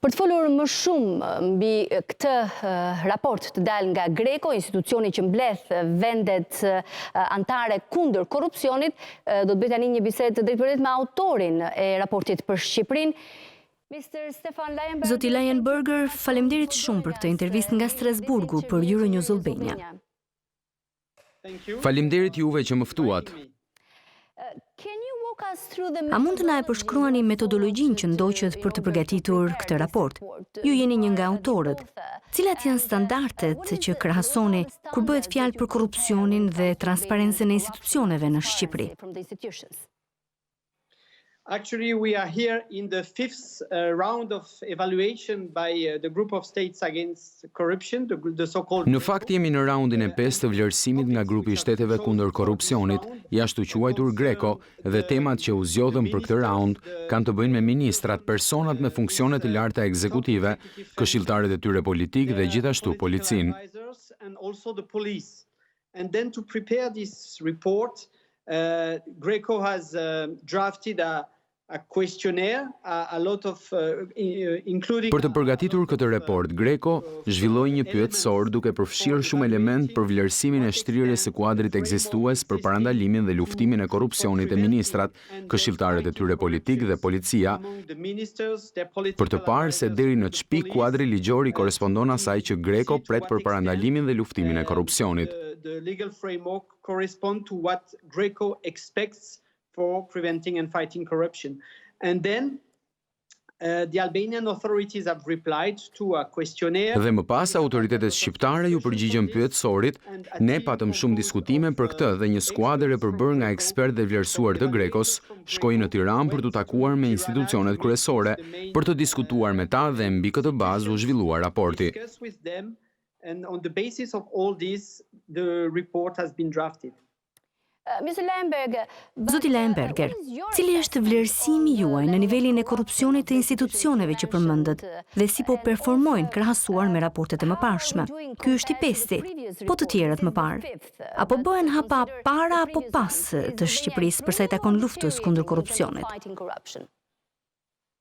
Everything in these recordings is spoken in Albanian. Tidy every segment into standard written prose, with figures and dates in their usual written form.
Për të folur më shumë mbi këtë raport të dalë nga GRECO, institucioni që mbledh vendet antare kundër korrupsionit, do të bëj tani një bisedë drejtpërdrejt me autorin e raportit për Shqipërinë. Zoti Leyenberger, faleminderit shumë për këtë intervistë nga Strasburgu për Euronews Albania. Faleminderit juve që më ftuat. A mund të na e përshkruani metodologjinë që ndoqët për të përgatitur këtë raport? Ju jeni një nga autorët. Cilat janë standardet që krahasoni kur bëhet fjalë për korrupsionin dhe transparencën e institucioneve në Shqipëri? Actually, we are here in the fifth round of evaluation by the group of states against corruption, the so-called... Në fakt jemi në raundin e 5 të vlerësimit nga grupi i shteteve kundër korrupsionit, jashtu quajtur GRECO, dhe temat që u zgjodhën për këtë raund kanë të bëjnë me ministrat, personat me funksione të larta ekzekutive, këshilltarët e tyre politik dhe gjithashtu policinë. And then to prepare this report, GRECO has drafted a questionnaire, a lot of including... Për të përgatitur këtë report, GRECO zhvilloi një pyetësor duke përfshirë shumë element për vlerësimin e shtrirjes së kuadrit ekzistues për parandalimin dhe luftimin e korrupsionit e ministrat, këshilltarët e tyre politik dhe policia, për të parë se deri në ç'pi kuadri ligjor i korrespondon asaj që GRECO pret për parandalimin dhe luftimin e korrupsionit. The legal framework correspond to what GRECO expects for preventing and fighting corruption. And then the Albanian authorities have replied to a questionnaire. Dhe më pas autoritetet shqiptare ju përgjigjën pyetësorit, ne patëm shumë diskutime për këtë dhe një skuadër e përbërë nga ekspertë dhe vlerësuar të GRECO-s shkoi në Tiranë për të takuar me institucionet kryesore, për të diskutuar me ta dhe mbi këtë bazë u zhvillua raporti. And on the basis of all this, the report has been drafted. Zoti Leyenberger, cili është vlerësimi juaj në nivelin e korrupsionit të institucioneve që përmendët dhe si po performojnë krahasuar me raportet e mëparshme? Ky është i pesti, po të tjerët më parë. Apo bëhen hapa para apo pas të Shqipërisë për sa i takon luftës kundër korrupsionit?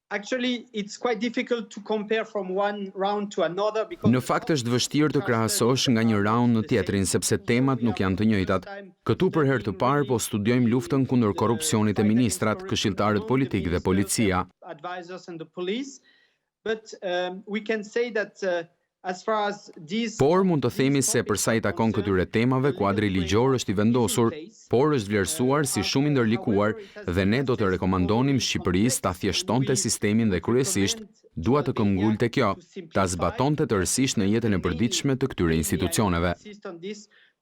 Actually, it's quite difficult to compare from one round to another because... Në fakt është vështirë të krahasosh nga një raund në tjetrin sepse temat nuk janë të njëjtat. Këtu për herë të parë po studiojmë luftën kundër korrupsionit e ministrat, këshilltarët politik dhe policia. Por mund të themi se për sa i takon këtyre temave, kuadri ligjor është i vendosur, por është vlerësuar si shumë i ndërlikuar dhe ne do të rekomandonim Shqipërisë ta thjeshtonte sistemin dhe kryesisht dua të këmbgullte kjo, ta zbatonte tërësisht në jetën e përditshme të këtyre institucioneve.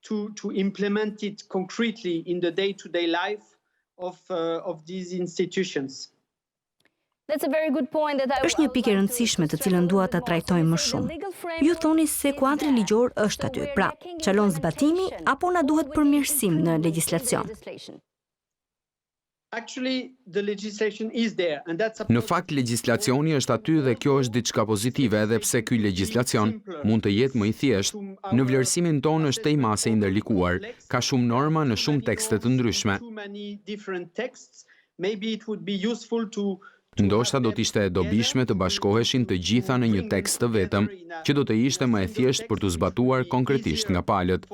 To implement it concretely in the day-to-day life of these institutions. Është një pikë e rëndësishme të cilën dua ta trajtojmë më shumë. Ju thoni se kuadri ligjor është aty, pra, çalon zbatimi apo na duhet përmirësim në legjislacion? Në fakt, legjislacioni është aty dhe kjo është diçka pozitive edhe pse ky legjislacion mund të jetë më i thjeshtë. Në vlerësimin tonë është tej mase i ndërlikuar, ka shumë norma në shumë tekste të ndryshme. Ndoshta do t'ishte e dobishme të bashkoheshin të gjitha në një tekst të vetëm, që do të ishte më e thjeshtë për të zbatuar konkretisht nga palët.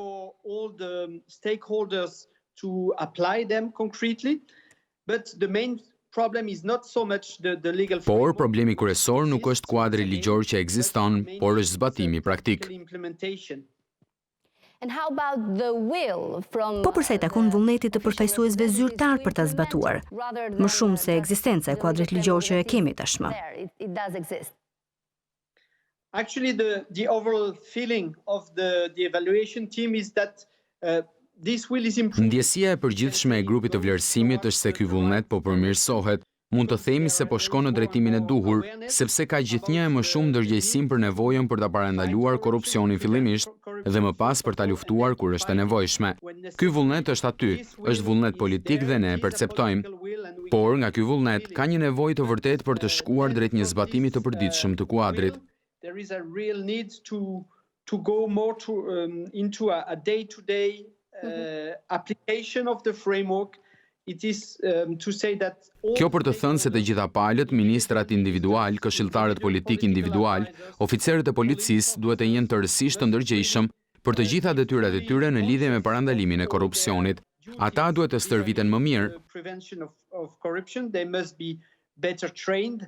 Por problemi kryesor nuk është kuadri ligjor që ekziston, por është zbatimi praktik. Po përsa i takon vullnetit të përfaqësuesve zyrtar për ta zbatuar, më shumë se ekzistenca e kuadrit ligjor që e kemi tashmë. Actually, the overall feeling of the evaluation team is that this will is improved. Ndjesia e përgjithshme e grupit të vlerësimit është se ky vullnet po përmirësohet. Mund të themi se po shkon në drejtimin e duhur, sepse ka gjithnjë e më shumë ndërgjegjësim për nevojën për ta parandaluar korrupsionin fillimisht dhe më pas për ta luftuar kur është e nevojshme. Ky vullnet është aty, është vullnet politik dhe ne e perceptojmë. Por nga ky vullnet ka një nevojë të vërtetë për të shkuar drejt një zbatimi të përditshëm të kuadrit. There is a real need to go more into a day-to-day application of the framework it is to say that Kjo për të thënë se të gjitha palët, ministrat individual, këshilltarët politik individual, oficerët e policisë duhet të jenë tërësisht të ndërgjegjshëm për të gjitha detyrat e tyre në lidhje me parandalimin e korrupsionit. Ata duhet të stërviten më mirë. Prevention of corruption, they must be better trained.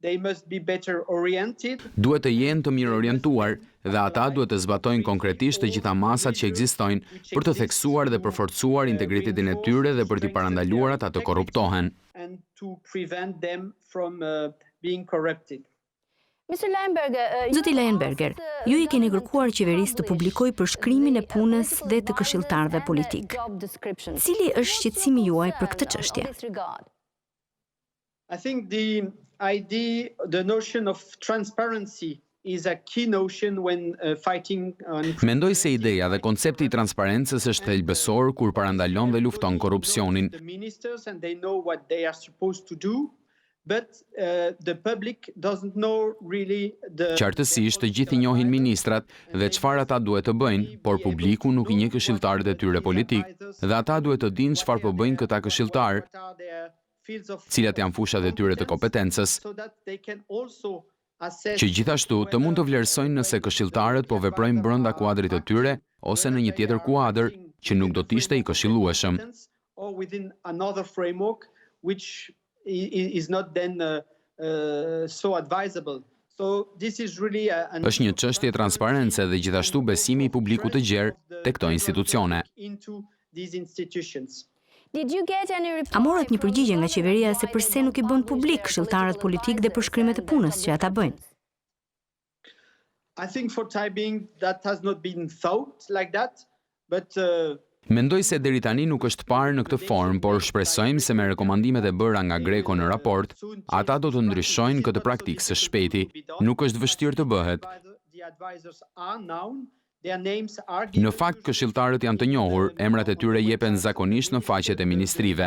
They must be better oriented. Duhet të jenë të mirë orientuar dhe ata duhet të zbatojnë konkretisht të gjitha masat që ekzistojnë për të theksuar dhe përforcuar integritetin e tyre dhe për t'i parandaluar ata të korruptohen. And to prevent them from being corrupted. Zoti Leyenberger, ju I keni kërkuar qeverisë të publikojë përshkrimin e punës dhe të këshilltarëve politik. Cili është shqetësimi juaj për këtë çështje? I think the notion of transparency is a key notion when fighting on. Mendoj se ideja dhe koncepti I transparencës është thelbësor kur parandalon dhe lufton korrupsionin. The ministers and they know what they are supposed to do, but the public doesn't know really the. Qartësisht të gjithë I njohin ministrat dhe çfarë ata duhet të bëjnë, por publiku nuk I njeh këshilltarët e tyre politik dhe ata duhet të dinë çfarë po bëjnë këta këshilltarë, cilat janë fushat e tyre të kompetencës, që gjithashtu të mund të vlerësojnë nëse këshilltarët po veprojnë brenda kuadrit të tyre ose në një tjetër kuadër që nuk do të ishte I këshillueshëm. Është një çështje transparence dhe gjithashtu besimi I publikut të gjerë tek këto institucione. A morët një përgjigje nga qeveria se përse nuk I bën publik këshilltarët politik dhe përshkrimet e punës që ata bëjnë? I think for time being that has not been thought like that, but Mendoj se deri tani nuk është parë në këtë formë, por shpresojmë se me rekomandimet e bëra nga GRECO në raport, ata do të ndryshojnë këtë praktikë së shpejti. Nuk është vështirë të bëhet. Në fakt, këshilltarët janë të njohur, emrat e tyre jepen zakonisht në faqet e ministrive.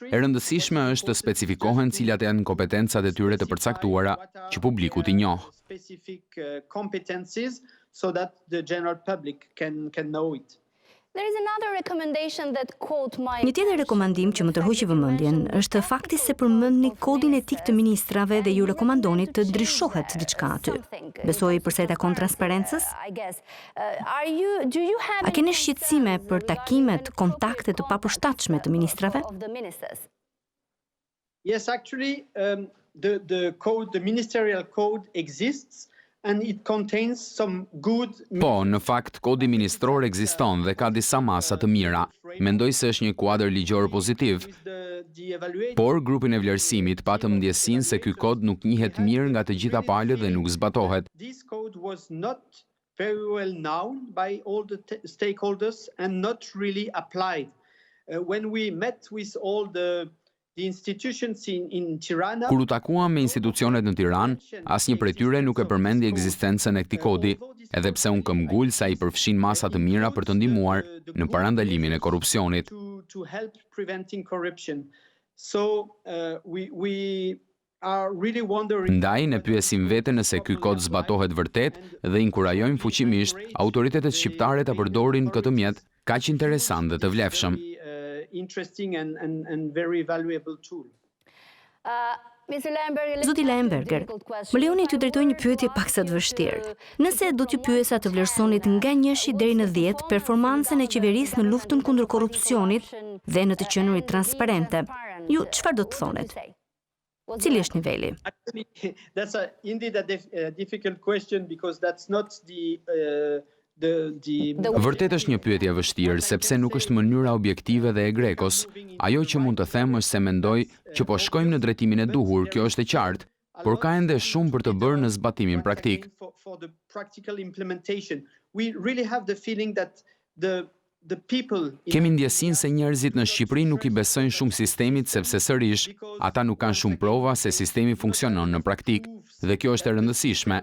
E rëndësishme është të specifikohen cilat janë kompetencat e tyre të përcaktuara që publiku t'i njoh. Një tjetër rekomandim që më tërhoqi vëmendjen është fakti se përmendni kodin etik të ministrave dhe ju rekomandoni të ndryshohet diçka aty. Besoj përsa I takon transparencës? A keni shqetësime për takimet, kontakte të papërshtatshme të ministrave? Yes, actually, the ministerial code exists. And it contains some good. Po, në fakt, kodi ministror ekziston dhe ka disa masa të mira. Mendoj se është një kuadër ligjor pozitiv. Por grupin e vlerësimit patëm ndjesinë se ky kod nuk njihet mirë nga të gjitha palët dhe nuk zbatohet. This code was not very well known by all the stakeholders and not really applied. When we met with all the institutions in Tirana. Kur u takuam me institucionet në Tiranë, asnjë prej tyre nuk e përmendi ekzistencën e këtij kodi, edhe pse unë kam ngul sa I përfshin masa të mira për të ndihmuar në parandalimin e korrupsionit. To help preventing corruption. So we are really wondering. Ndaj ne pyesim veten nëse ky kod zbatohet vërtet dhe inkurajojmë fuqimisht autoritetet shqiptare ta përdorin këtë mjet kaq interesant dhe të vlefshëm. Interesting and very valuable tool. Zoti Leyenberger, më lejoni t'ju drejtoj një pyetje paksa të vështirë. Nëse do t'ju pyesa të vlerësonit nga 1 deri në 10 performancën e qeverisë në luftën kundër korrupsionit dhe në të qenurit transparente, ju çfarë do të thonet? Cili është niveli? That's indeed a difficult question because that's not Vërtet është një pyetje e vështirë, sepse nuk është mënyra objektive dhe e GRECOs. Ajo që mund të them është se mendoj që po shkojmë në drejtimin e duhur, kjo është e qartë, por ka ende shumë për të bërë në zbatimin praktik. Kemi ndjesinë se njerëzit në Shqipëri nuk I besojnë shumë sistemit sepse sërish, ata nuk kanë shumë prova se sistemi funksionon në praktik, dhe kjo është e rëndësishme.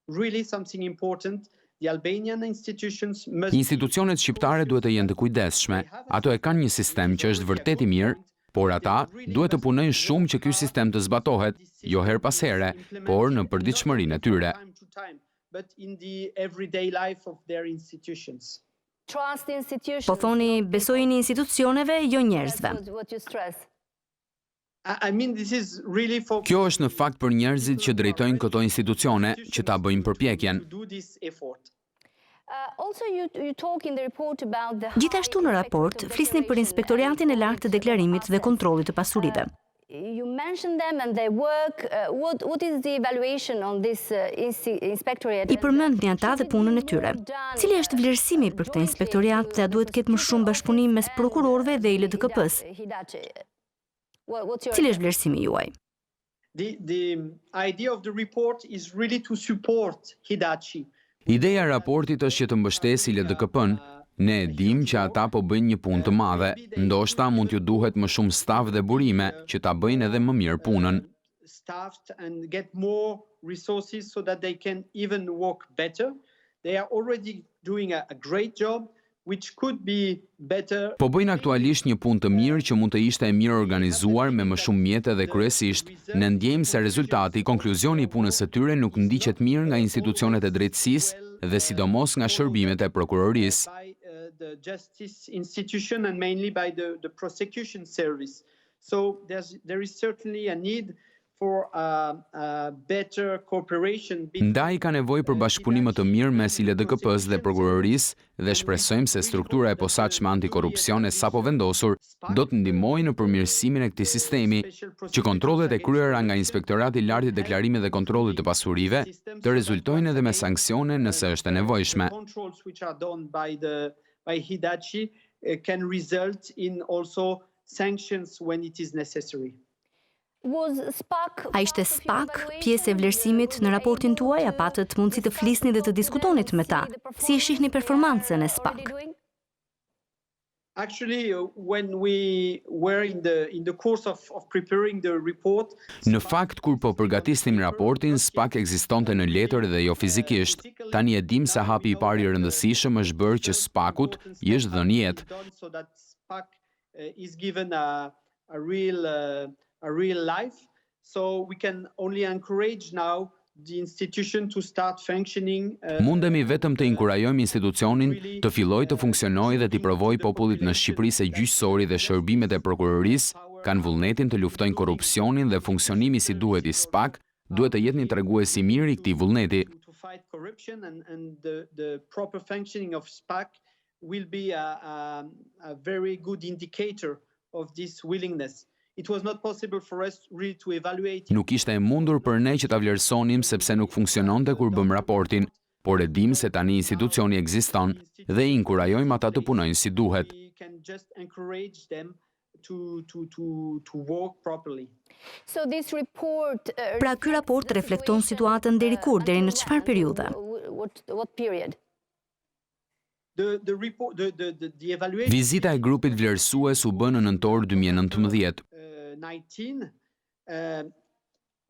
Really something important. The Albanian institutions must. Institucionet shqiptare duhet të jenë të kujdesshme. Ato e kanë një sistem që është vërtet I mirë, por ata duhet të punojnë shumë që ky sistem të zbatohet, jo her pas here, por në përditshmërinë e tyre. But in the everyday life of their institutions. Po thoni besojini institucioneve, jo njerëzve. Kjo është në fakt për njerëzit që drejtojnë këto institucione që ta bëjnë përpjekjen. Gjithashtu në raport, flisni për Inspektoriatin e Lartë të Deklarimit dhe Kontrollit të Pasurive. You mentioned them and their work. What is the evaluation on this inspectorate? I përmendni ata dhe punën e tyre. Cili është vlerësimi për këtë inspektoriat dhe a duhet ketë më shumë bashkëpunim mes prokurorëve dhe ILDK-s? Cili është vlerësimi juaj? The idea of the report is really to support Hidachi. Ideja e raportit është që të mbështesë ILDK-n. Ne e dim që ata po bëjnë një punë të madhe, ndoshta mund t'ju duhet më shumë staf dhe burime që ta bëjnë edhe më mirë punën. Staffed and get more resources so that they can even work better. They are already doing a great job which could be better. Po bëjnë aktualisht një punë të mirë që mund të ishte e mirë organizuar me më shumë mjete dhe kryesisht ne ndjejmë se rezultati, konkluzioni i punës së tyre nuk ndiqet mirë nga institucionet e drejtësisë dhe sidomos nga shërbimet e prokurorisë. The justice institution and mainly by the prosecution service. So there is certainly a need for better cooperation. Ndaj ka nevojë për bashkëpunim të mirë mes ILDK-s dhe prokurorisë dhe shpresojmë se struktura e posaçme antikorrupsione sapo vendosur do të ndihmojë në përmirësimin e këtij sistemi, që kontrollet e kryera nga Inspektorati i Lartë i Deklarimit dhe Kontrollit të Pasurive të rezultojnë edhe me sanksione nëse është e nevojshme. Controls which are done by Hidachi can result in also sanctions when it is necessary. A ishte SPAK pjesë e vlerësimit në raportin tuaj, a patët mundësi të flisni dhe të diskutonit me ta? Si e shihni performancën e SPAK? Actually, when we were in the course of preparing the report, Në fakt, kur po përgatisnim raportin, SPAK ekzistonte në letër dhe jo fizikisht. Tani e dim se hapi i parë i rëndësishëm është bërë që SPAK-ut i është dhënë jetë. so that SPAK is given a real life. So we can only encourage now the institution to start functioning. Mundemi vetëm të inkurajojmë institucionin të fillojë të funksionojë dhe t'i provojë popullit në Shqipëri se gjyqësori dhe shërbimet e prokurorisë kanë vullnetin të luftojnë korrupsionin dhe funksionimi si duhet i SPAK duhet të jetë një tregues i mirë i këtij vullneti. To fight corruption and the proper functioning of SPAK will be a very good indicator of this willingness. It was not possible for us really to evaluate. Nuk ishte e mundur për ne që ta vlerësonim sepse nuk funksiononte kur bëm raportin, por e dim se tani institucioni ekziston dhe i inkurajojmë ata të punojnë si duhet. We can just encourage them to work properly. Pra ky raport reflekton situatën deri kur, deri në çfarë periudhe? What period? The report, the evaluation. Vizita e grupit vlerësues u bë në nëntor 2019. 19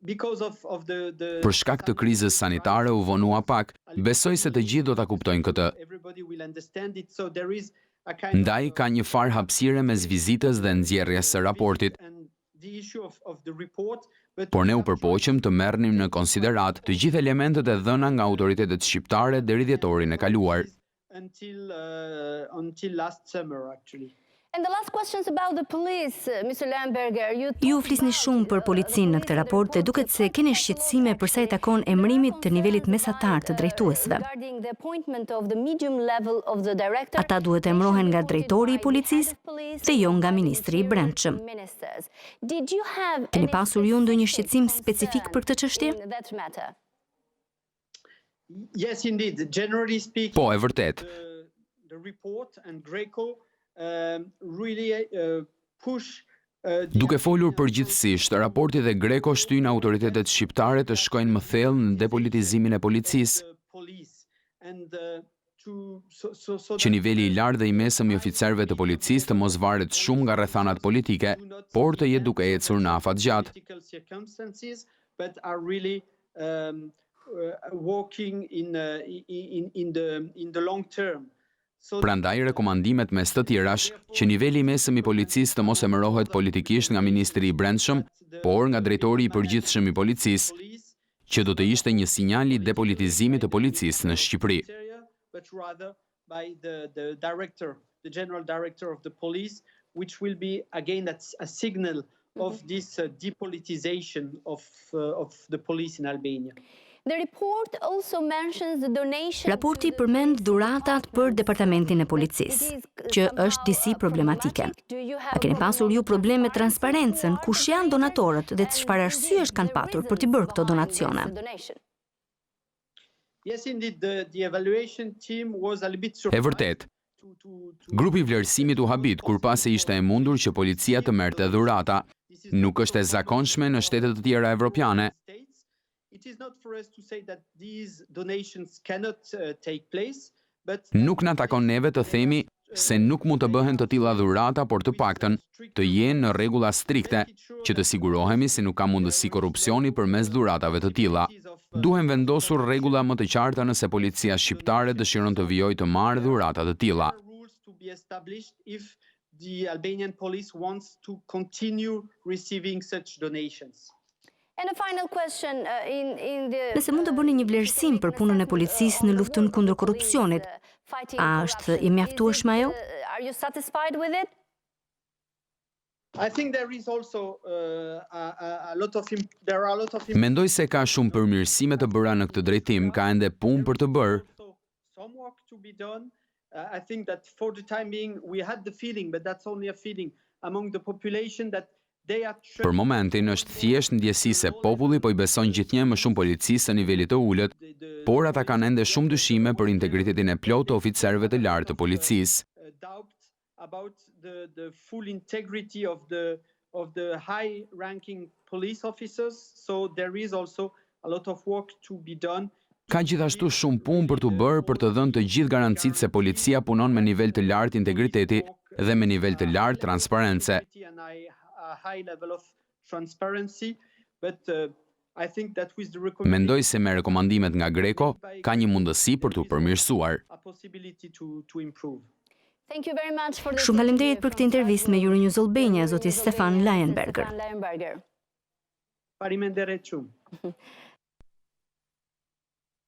because of the Për shkak të krizës sanitare u vonua pak. Besoj se të gjithë do ta kuptojnë këtë. everybody will understand it, so there is a kind Ndaj ka një farë hapësire mes vizitës dhe nxjerrjes së raportit, and the issue of the report, but por ne u përpoqëm të merrnim në konsiderat të gjithë elementet e dhëna nga autoritetet shqiptare deri dhjetorin e kaluar. until last summer actually. And the last questions about the police, Mr. Lemberger. Ju flisni shumë për policinë në këtë raport dhe duket se keni shqetësime për sa i takon emërimit të nivelit mesatar të drejtuesve. Regarding the appointment of the medium level of the director. Ata duhet emërohen nga drejtori i policisë dhe jo nga ministri i brendshëm. Did you have Keni pasur ju ndonjë shqetësim specifik për këtë çështje? that matter? Yes, indeed. Generally speaking, Po, e vërtet. the report and GRECO really push Duke folur përgjithsisht, raporti dhe GRECO shtyn autoritetet shqiptare të shkojnë më thellë në depolitizimin e policisë, që niveli i lartë dhe i mesëm i oficerëve të policisë të mos varet shumë nga rrethanat politike, por të jetë duke ecur në afat gjatë. but are really working in the long term. Prandaj rekomandimet mes të tjerash që niveli i mesëm i policisë të mos emërohet politikisht nga ministri i brendshëm, por nga drejtori i përgjithshëm i policisë, që do të ishte një sinjal i depolitizimit të policisë në Shqipëri. But rather by the director, the general director of the police, which will be again that's a signal of this depolitization of the police in Albania. Raporti përmend dhuratat për departamentin e policisë, që është disi problematike. A keni pasur ju probleme me transparencën, kush janë donatorët dhe çfarë arsyesh kanë patur për t'i bërë këto donacione? Yes, indeed, the evaluation team was a little bit E surprised. vërtet, grupi i vlerësimit u habit kur pasi ishte e mundur që policia të merrte dhurata. Nuk është e zakonshme në shtetet të tjera evropiane. It is not for us to say that these donations cannot take place, but Nuk na takon neve të themi se nuk mund të bëhen të tilla dhurata, por të paktën të jenë në rregulla strikte, që të sigurohemi se nuk ka mundësi korrupsioni përmes dhuratave të tilla. Duhen vendosur rregulla më të qarta nëse policia shqiptare dëshiron të vijojë të marrë dhurata të tilla. rules to be established if the Albanian police wants to continue receiving such donations. Nëse mund të bëni një vlerësim për punën e policisë në luftën kundër korrupsionit, a është e mjaftueshme ajo? I think there is also a lot of Mendoj se ka shumë përmirësime të bëra në këtë drejtim, ka ende punë për të bërë. some work to be done. I think that for the time being we had the feeling, but that's only a feeling among the population that they are Për momentin është thjesht ndjesi se populli po I beson gjithnjë më shumë policisë në nivelit të ulët, por ata kanë ende shumë dyshime për integritetin e plotë të oficerëve të lartë të policisë. doubt about the full integrity of the high ranking police officers, so there is also a lot of work to be done. Ka gjithashtu shumë punë për të bërë për të dhënë të gjithë garancitë se policia punon me nivel të lartë integriteti dhe me nivel të lartë transparence. And a high level of transparency, but I think that with the Mendoj se me rekomandimet nga GRECO ka një mundësi për të përmirësuar. a possibility to improve. Shumë faleminderit për këtë intervistë me Euronews Albania, zoti Stefan Leyenberger. Faleminderit shumë.